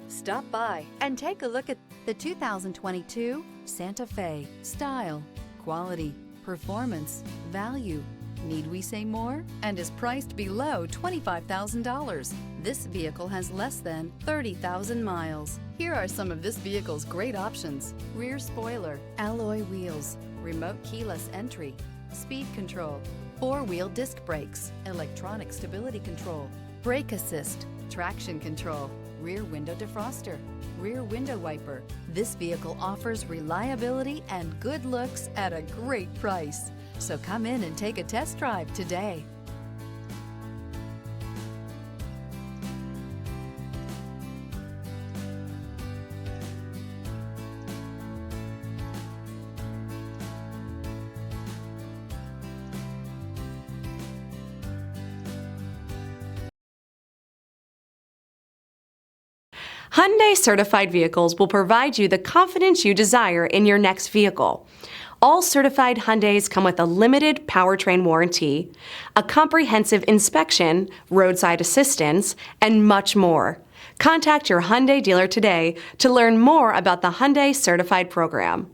Stop by and take a look at the 2022 Santa Fe. Style, quality, performance, value. Need we say more? And is priced below $25,000. This vehicle has less than 30,000 miles. Here are some of this vehicle's great options: rear spoiler, alloy wheels, remote keyless entry, speed control, four-wheel disc brakes, electronic stability control, brake assist, traction control, rear window defroster, rear window wiper. This vehicle offers reliability and good looks at a great price. So come in and take a test drive today. Hyundai certified vehicles will provide you the confidence you desire in your next vehicle. All certified Hyundais come with a limited powertrain warranty, a comprehensive inspection, roadside assistance, and much more. Contact your Hyundai dealer today to learn more about the Hyundai Certified program.